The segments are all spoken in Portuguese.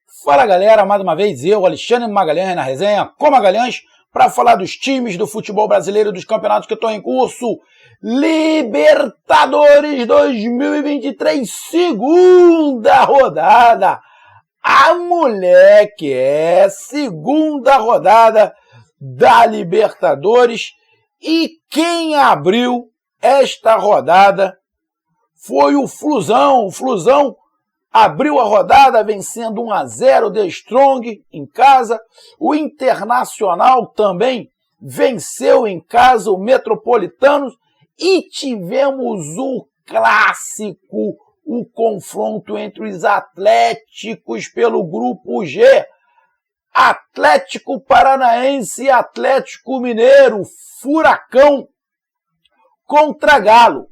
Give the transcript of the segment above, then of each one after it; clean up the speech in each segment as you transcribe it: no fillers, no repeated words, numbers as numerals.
Fala galera, mais uma vez eu, Alexandre Magalhães, na resenha com Magalhães, para falar dos times do futebol brasileiro, dos campeonatos que estão em curso. Libertadores 2023, segunda rodada. Segunda rodada da Libertadores. E quem abriu esta rodada foi o Flusão. O Flusão abriu a rodada vencendo 1-0 The Strong em casa. O Internacional também venceu em casa o Metropolitanos. E tivemos o clássico, o confronto entre os Atléticos pelo Grupo G. Atlético Paranaense e Atlético Mineiro, Furacão contra Galo.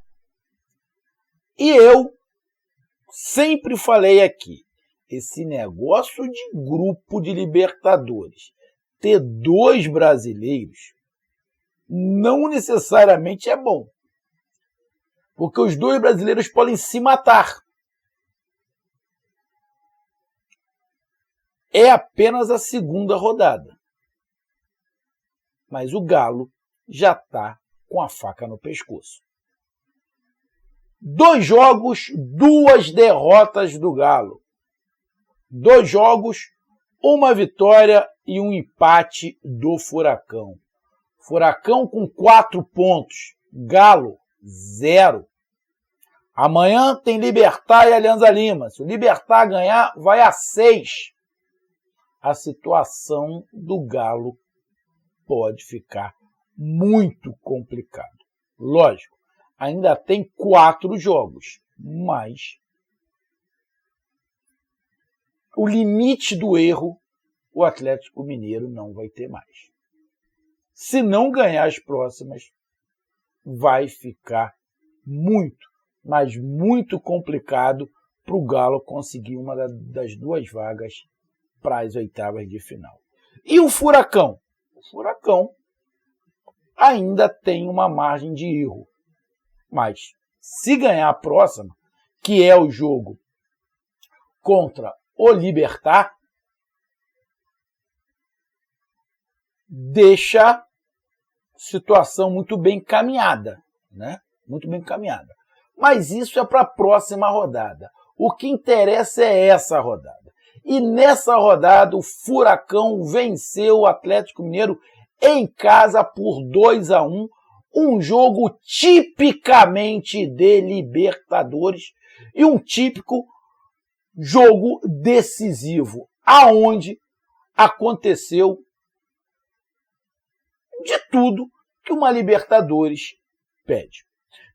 E eu sempre falei aqui, esse negócio de grupo de Libertadores, ter dois brasileiros, não necessariamente é bom. Porque os dois brasileiros podem se matar. É apenas a segunda rodada. Mas o Galo já está com a faca no pescoço. 2 jogos, 2 derrotas do Galo. 2 jogos, 1 vitória e 1 empate do Furacão. Furacão com 4 pontos. Galo, 0. Amanhã tem Libertad e Alianza Lima. Se o Libertad ganhar, vai a 6. A situação do Galo pode ficar muito complicada. Lógico, ainda tem 4 jogos, mas o limite do erro o Atlético Mineiro não vai ter mais. Se não ganhar as próximas, vai ficar muito, mas muito complicado para o Galo conseguir uma das 2 vagas para as oitavas de final. E o Furacão? O Furacão ainda tem uma margem de erro. Mas se ganhar a próxima, que é o jogo contra o Libertad, deixa a situação muito bem encaminhada, né? Muito bem encaminhada. Mas isso é para a próxima rodada. O que interessa é essa rodada. E nessa rodada o Furacão venceu o Atlético Mineiro em casa por 2-1. Um jogo tipicamente de Libertadores e um típico jogo decisivo, aonde aconteceu de tudo que uma Libertadores pede.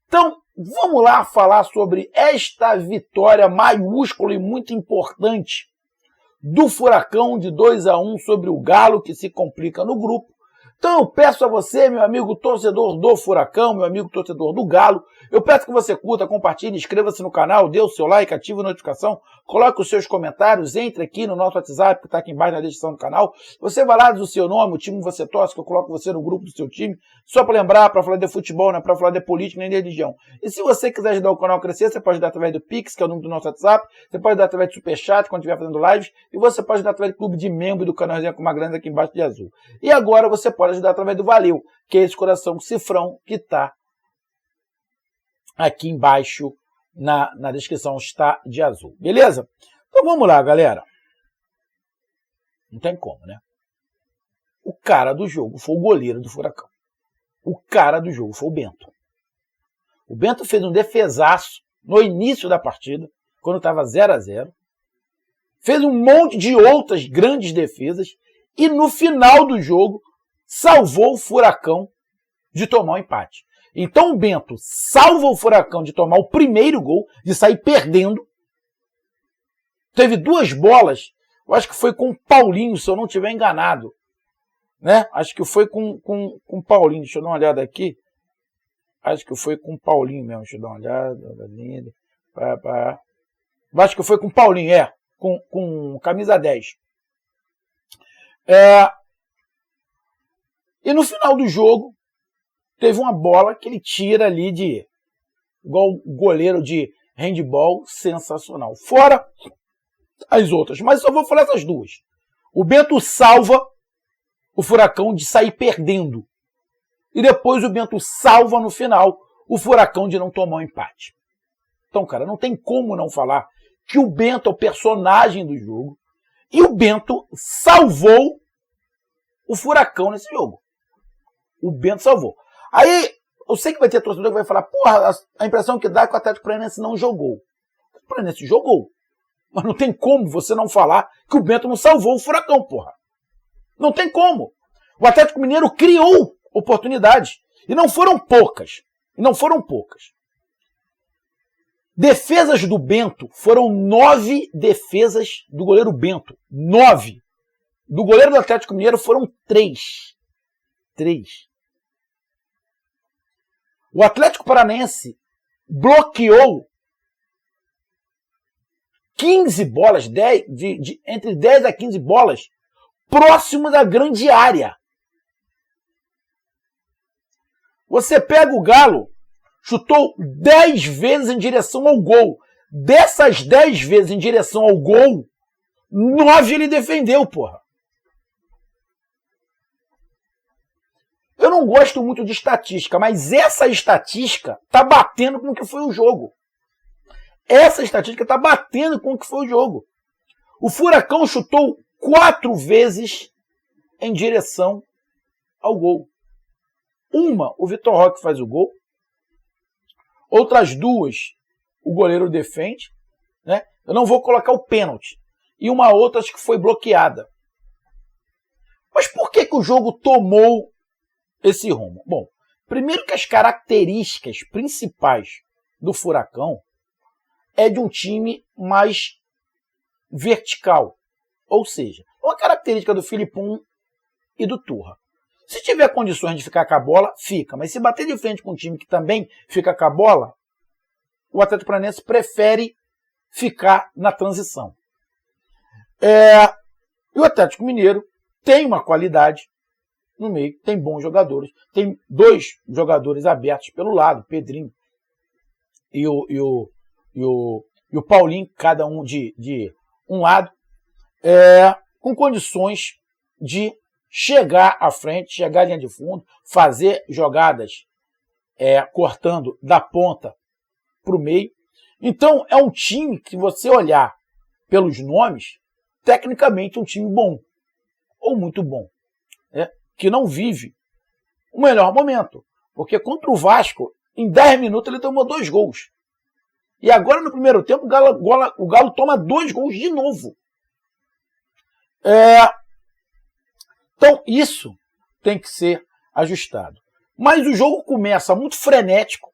Então, vamos lá falar sobre esta vitória maiúscula e muito importante do Furacão de 2-1 sobre o Galo, que se complica no grupo. Então eu peço a você, meu amigo torcedor do Furacão, meu amigo torcedor do Galo, eu peço que você curta, compartilhe, inscreva-se no canal, dê o seu like, ative a notificação, coloque os seus comentários, entre aqui no nosso WhatsApp, que está aqui embaixo na descrição do canal. Você vai lá, diz o seu nome, o time que você torce, que eu coloco você no grupo do seu time, só para lembrar, para falar de futebol, não é para falar de política nem de religião. E se você quiser ajudar o canal a crescer, você pode ajudar através do Pix, que é o número do nosso WhatsApp, você pode ajudar através do Superchat, quando estiver fazendo lives, e você pode ajudar através do clube de membro do canal Resenha com Magalhães aqui embaixo de azul. E agora você pode ajudar através do Valeu, que é esse coração cifrão que está aqui embaixo na descrição, está de azul. Beleza? Então vamos lá, galera. Não tem como, né? O cara do jogo foi o goleiro do Furacão. O cara do jogo foi o Bento. O Bento fez um defesaço no início da partida, quando estava 0-0. Fez um monte de outras grandes defesas e no final do jogo salvou o Furacão de tomar o empate. Então o Bento salva o Furacão de tomar o primeiro gol, de sair perdendo. Teve 2 bolas, eu acho que foi com o Paulinho, se eu não estiver enganado. Né? Acho que foi com o Paulinho, deixa eu dar uma olhada aqui. Acho que foi com o Paulinho mesmo, deixa eu dar uma olhada. Acho que foi com o Paulinho, com camisa 10. E no final do jogo, teve uma bola que ele tira ali igual goleiro de handball, sensacional. Fora as outras, mas só vou falar essas duas. O Bento salva o Furacão de sair perdendo. E depois o Bento salva no final o Furacão de não tomar um empate. Então, cara, não tem como não falar que o Bento é o personagem do jogo e o Bento salvou o Furacão nesse jogo. O Bento salvou. Aí, eu sei que vai ter torcedor que vai falar, porra, a impressão que dá é que o Atlético Paranaense não jogou. O Atlético Paranaense jogou. Mas não tem como você não falar que o Bento não salvou o Furacão, porra. Não tem como. O Atlético Mineiro criou oportunidades. E não foram poucas. Defesas do Bento foram 9 defesas do goleiro Bento. 9. Do goleiro do Atlético Mineiro foram 3. O Atlético Paranaense bloqueou 15 bolas, entre 10 a 15 bolas, próximo da grande área. Você pega o Galo, chutou 10 vezes em direção ao gol. Dessas 10 vezes em direção ao gol, 9 ele defendeu, porra. Eu não gosto muito de estatística, mas essa estatística tá batendo com o que foi o jogo. O Furacão chutou 4 vezes em direção ao gol. Uma, o Vitor Roque faz o gol. Outras 2, o goleiro defende. Né? Eu não vou colocar o pênalti. E uma outra acho que foi bloqueada. Mas por que o jogo tomou esse rumo? Bom, primeiro que as características principais do Furacão é de um time mais vertical. Ou seja, uma característica do Filipão e do Turra. Se tiver condições de ficar com a bola, fica. Mas se bater de frente com um time que também fica com a bola, o Atlético Paranaense prefere ficar na transição. E o Atlético Mineiro tem uma qualidade no meio, tem bons jogadores. Tem 2 jogadores abertos pelo lado, Pedrinho e o Paulinho, cada um de um lado, com condições de chegar à frente, chegar à linha de fundo, fazer jogadas cortando da ponta para o meio. Então, é um time que você olhar pelos nomes, tecnicamente um time bom, ou muito bom, que não vive o melhor momento. Porque contra o Vasco, em 10 minutos ele tomou 2 gols. E agora, no primeiro tempo, o Galo toma 2 gols de novo. Então, isso tem que ser ajustado. Mas o jogo começa muito frenético.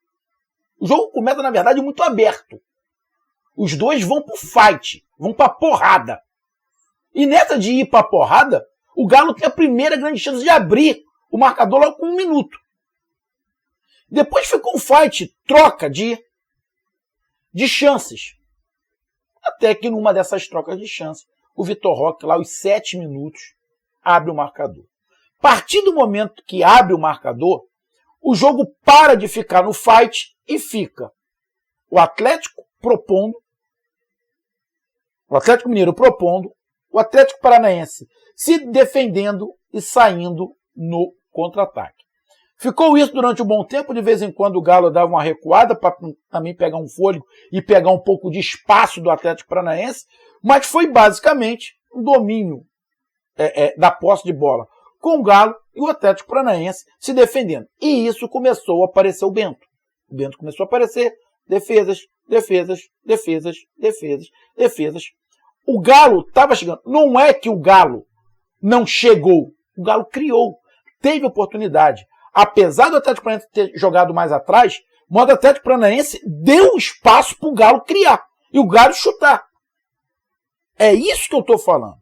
O jogo começa, na verdade, muito aberto. Os dois vão pro fight, vão pra porrada. E nessa de ir pra porrada, o Galo tem a primeira grande chance de abrir o marcador logo com 1 minuto. Depois ficou um fight, troca de chances. Até que numa dessas trocas de chances, o Vitor Roque, lá aos 7 minutos, abre o marcador. A partir do momento que abre o marcador, o jogo para de ficar no fight e fica o Atlético Mineiro propondo, o Atlético Paranaense se defendendo e saindo no contra-ataque. Ficou isso durante um bom tempo, de vez em quando o Galo dava uma recuada para também pegar um fôlego e pegar um pouco de espaço do Atlético Paranaense, mas foi basicamente um domínio da posse de bola com o Galo e o Atlético Paranaense se defendendo. E isso começou a aparecer o Bento. O Bento começou a aparecer defesas. O Galo estava chegando. Não é que o Galo não chegou. O Galo criou. Teve oportunidade. Apesar do Atlético Paranaense ter jogado mais atrás, o Atlético Paranaense deu espaço para o Galo criar. E o Galo chutar. É isso que eu estou falando.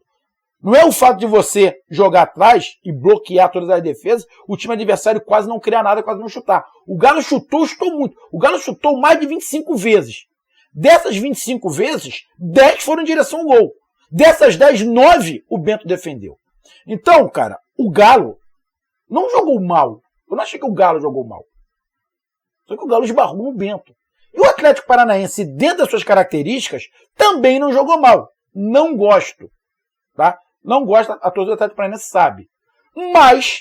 Não é o fato de você jogar atrás e bloquear todas as defesas, o time adversário quase não criar nada, quase não chutar. O Galo chutou muito. O Galo chutou mais de 25 vezes. Dessas 25 vezes, 10 foram em direção ao gol. Dessas 10, 9 o Bento defendeu. Então, cara, o Galo não jogou mal. Eu não achei que o Galo jogou mal. Só que o Galo esbarrou no Bento. E o Atlético Paranaense, dentro das suas características, também não jogou mal. não gosto. Tá? Não gosto, a torcida do Atlético Paranaense sabe. Mas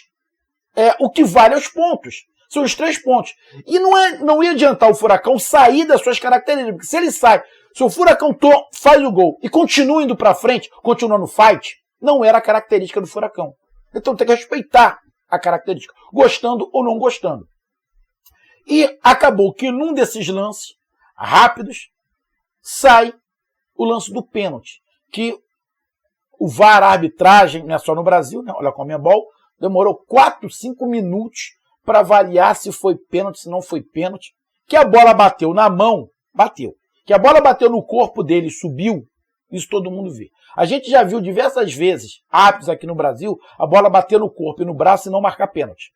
o que vale é os pontos. São os 3 pontos. E não ia adiantar o Furacão sair das suas características. Porque se ele sai, se o Furacão faz o gol e continua indo para frente, continua no fight, não era a característica do Furacão. Então tem que respeitar a característica, gostando ou não gostando. E acabou que num desses lances rápidos, sai o lance do pênalti. Que o VAR, a arbitragem, não é só no Brasil, né? Olha, a Conmebol demorou 4, 5 minutos para avaliar se foi pênalti, se não foi pênalti. Que a bola bateu na mão, bateu. Que a bola bateu no corpo dele e subiu, isso todo mundo vê. A gente já viu diversas vezes, árbitros aqui no Brasil, a bola bater no corpo e no braço e não marcar pênalti.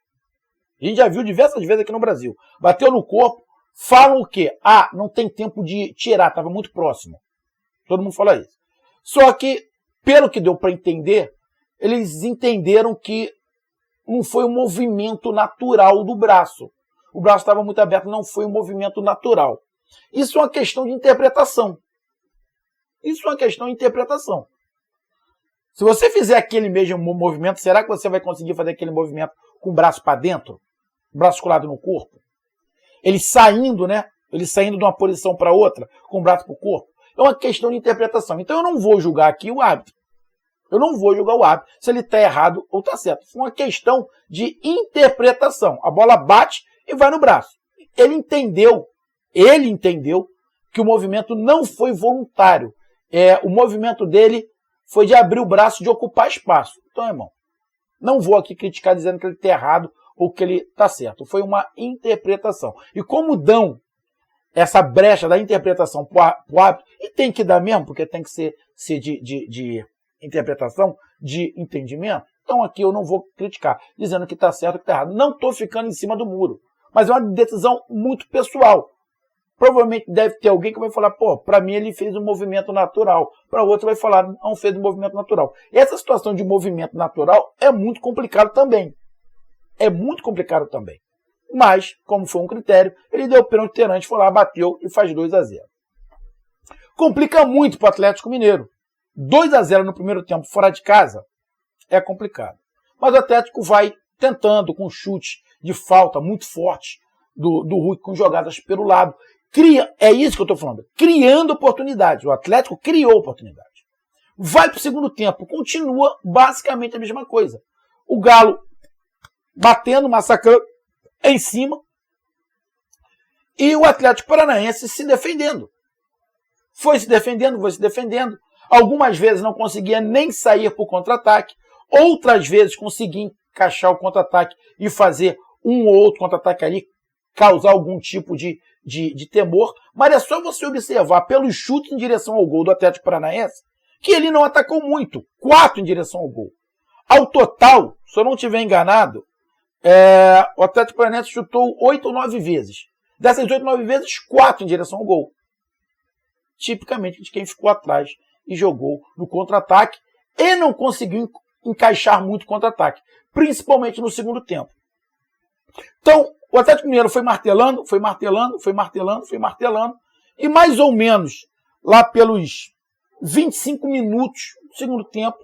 A gente já viu diversas vezes aqui no Brasil. Bateu no corpo, falam o quê? Ah, não tem tempo de tirar, estava muito próximo. Todo mundo fala isso. Só que, pelo que deu para entender, eles entenderam que não foi um movimento natural do braço. O braço estava muito aberto, não foi um movimento natural. Isso é uma questão de interpretação. Isso é uma questão de interpretação. Se você fizer aquele mesmo movimento, será que você vai conseguir fazer aquele movimento com o braço para dentro? O braço colado no corpo? Ele saindo, né? Ele saindo de uma posição para outra, com o braço para o corpo. É uma questão de interpretação. Então eu não vou julgar aqui o árbitro. Eu não vou julgar o árbitro se ele está errado ou está certo. É uma questão de interpretação. A bola bate e vai no braço. Ele entendeu que o movimento não foi voluntário. O movimento dele foi de abrir o braço, de ocupar espaço. Então, irmão, não vou aqui criticar dizendo que ele está errado ou que ele está certo. Foi uma interpretação. E como dão essa brecha da interpretação para o árbitro, e tem que dar mesmo, porque tem que ser de interpretação, de entendimento, então aqui eu não vou criticar, dizendo que está certo ou que está errado. Não estou ficando em cima do muro, mas é uma decisão muito pessoal. Provavelmente deve ter alguém que vai falar, pô, para mim ele fez um movimento natural. Para outro vai falar, não fez um movimento natural. E essa situação de movimento natural é muito complicado também. É muito complicado também. Mas, como foi um critério, ele deu pênalti iterante, foi lá, bateu e faz 2-0. Complica muito para o Atlético Mineiro. 2-0 no primeiro tempo fora de casa é complicado. Mas o Atlético vai tentando com chute de falta muito forte do Rui, com jogadas pelo lado. É isso que eu estou falando. Criando oportunidades. O Atlético criou oportunidade. Vai para o segundo tempo. Continua basicamente a mesma coisa. O Galo batendo, massacrando em cima. E o Atlético Paranaense se defendendo. Foi se defendendo. Algumas vezes não conseguia nem sair para o contra-ataque. Outras vezes conseguia encaixar o contra-ataque e fazer um ou outro contra-ataque ali, causar algum tipo de temor. Mas é só você observar pelos chutes em direção ao gol do Atlético Paranaense que ele não atacou muito. 4 em direção ao gol. Ao total, se eu não estiver enganado, o Atlético Paranaense chutou 8 ou 9 vezes. Dessas 8 ou 9 vezes, 4 em direção ao gol. Tipicamente de quem ficou atrás e jogou no contra-ataque e não conseguiu encaixar muito contra-ataque, principalmente no segundo tempo. Então, o Atlético Mineiro foi martelando, e mais ou menos lá pelos 25 minutos do segundo tempo,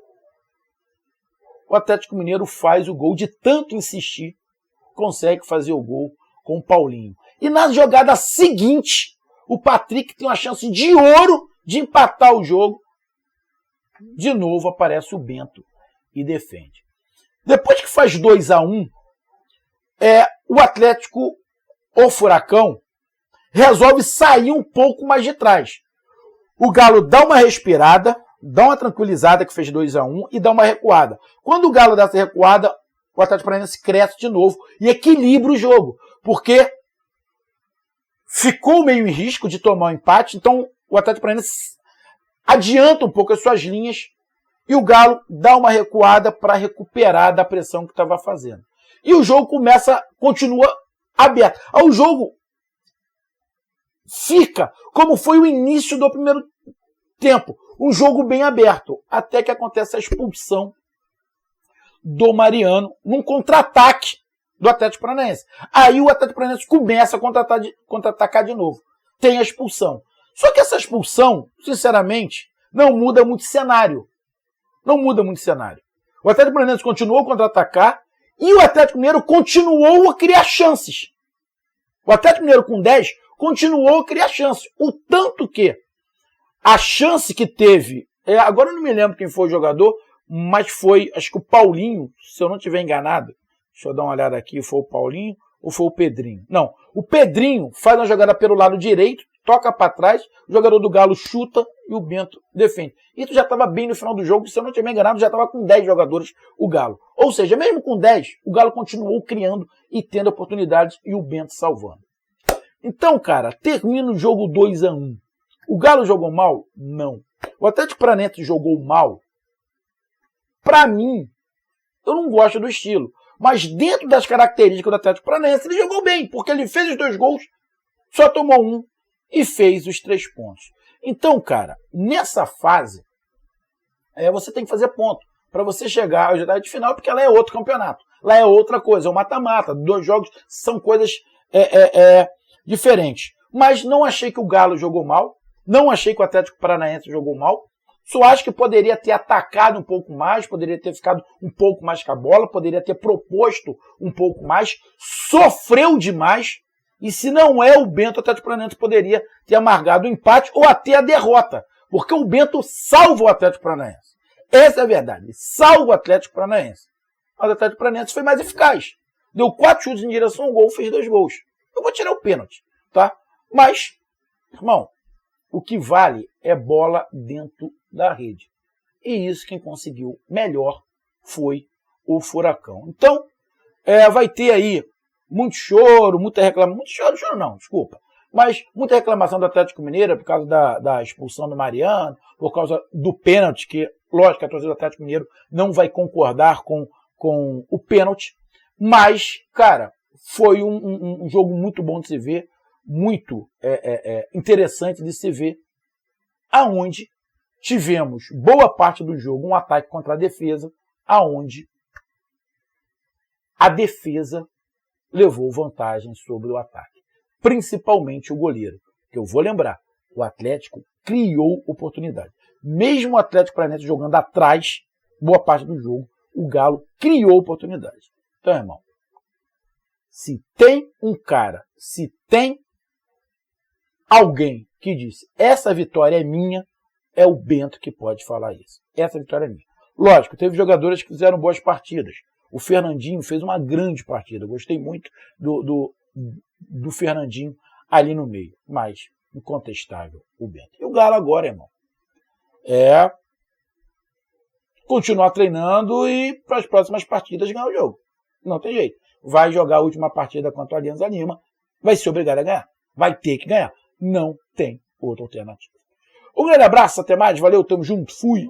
o Atlético Mineiro faz o gol. De tanto insistir, consegue fazer o gol com o Paulinho. E na jogada seguinte, o Patrick tem uma chance de ouro de empatar o jogo. De novo aparece o Bento e defende. Depois que faz 2-1, o Atlético, o Furacão, resolve sair um pouco mais de trás. O Galo dá uma respirada, dá uma tranquilizada, que fez 2-1, e dá uma recuada. Quando o Galo dá essa recuada, o Atlético Paranaense cresce de novo e equilibra o jogo, porque ficou meio em risco de tomar um empate, então o Atlético Paranaense adianta um pouco as suas linhas e o Galo dá uma recuada para recuperar da pressão que estava fazendo. E o jogo continua aberto. O jogo fica como foi o início do primeiro tempo. Um jogo bem aberto. Até que acontece a expulsão do Mariano num contra-ataque do Atlético Paranaense. Aí o Atlético Paranaense começa a contra-atacar de novo. Tem a expulsão. Só que essa expulsão, sinceramente, não muda muito cenário. Não muda muito cenário. O Atlético Paranaense continuou a contra-atacar e o Atlético Mineiro continuou a criar chances. O Atlético Mineiro com 10 continuou a criar chances. O tanto que a chance que teve, agora eu não me lembro quem foi o jogador, mas foi, acho que o Paulinho, se eu não estiver enganado, deixa eu dar uma olhada aqui, foi o Paulinho ou foi o Pedrinho? Não, o Pedrinho faz uma jogada pelo lado direito, toca para trás, o jogador do Galo chuta e o Bento defende. Isso já estava bem no final do jogo, se eu não estiver enganado, já estava com 10 jogadores o Galo. Ou seja, mesmo com 10, o Galo continuou criando e tendo oportunidades e o Bento salvando. Então, cara, termina o jogo 2-1. O Galo jogou mal? Não. O Atlético Paranaense jogou mal? Pra mim, eu não gosto do estilo. Mas dentro das características do Atlético Paranaense, ele jogou bem, porque ele fez os 2 gols, só tomou 1 e fez os 3 pontos. Então, cara, nessa fase, você tem que fazer ponto para você chegar à oitava de final, porque ela é outro campeonato. Lá é outra coisa, é um mata-mata. 2 jogos são coisas diferentes. Mas não achei que o Galo jogou mal, não achei que o Atlético Paranaense jogou mal. Só acho que poderia ter atacado um pouco mais, poderia ter ficado um pouco mais com a bola, poderia ter proposto um pouco mais, sofreu demais, e se não é o Bento, o Atlético Paranaense poderia ter amargado o empate ou até a derrota, porque o Bento salva o Atlético Paranaense. Essa é a verdade, salva o Atlético Paranaense. Mas o Atlético Paranaense foi mais eficaz. Deu 4 chutes em direção ao gol, fez 2 gols. Eu vou tirar o pênalti, tá? Mas, irmão, o que vale é bola dentro da rede. E isso quem conseguiu melhor foi o Furacão. Então, vai ter aí muito choro, muita reclamação. Muito choro não, desculpa. Mas muita reclamação do Atlético Mineiro por causa da expulsão do Mariano, por causa do pênalti, que, lógico, que a torcida do Atlético Mineiro não vai concordar com o pênalti. Mas, cara, foi um jogo muito bom de se ver, muito interessante de se ver, aonde tivemos boa parte do jogo um ataque contra a defesa, aonde a defesa levou vantagem sobre o ataque, principalmente o goleiro, que eu vou lembrar, o Atlético criou oportunidade. Mesmo o Atlético Paranaense jogando atrás, boa parte do jogo, o Galo criou oportunidade. Então, irmão, se tem um cara, se tem alguém que disse, essa vitória é minha, é o Bento que pode falar isso. Essa vitória é minha. Lógico, teve jogadores que fizeram boas partidas. O Fernandinho fez uma grande partida. Gostei muito do Fernandinho ali no meio. Mas, incontestável, o Bento. E o Galo agora, irmão, continuar treinando e para as próximas partidas ganhar o jogo. Não tem jeito. Vai jogar a última partida contra o Alianza Lima, vai ser obrigado a ganhar. Vai ter que ganhar. Não tem outra alternativa. Um grande abraço, até mais, valeu, tamo junto, fui!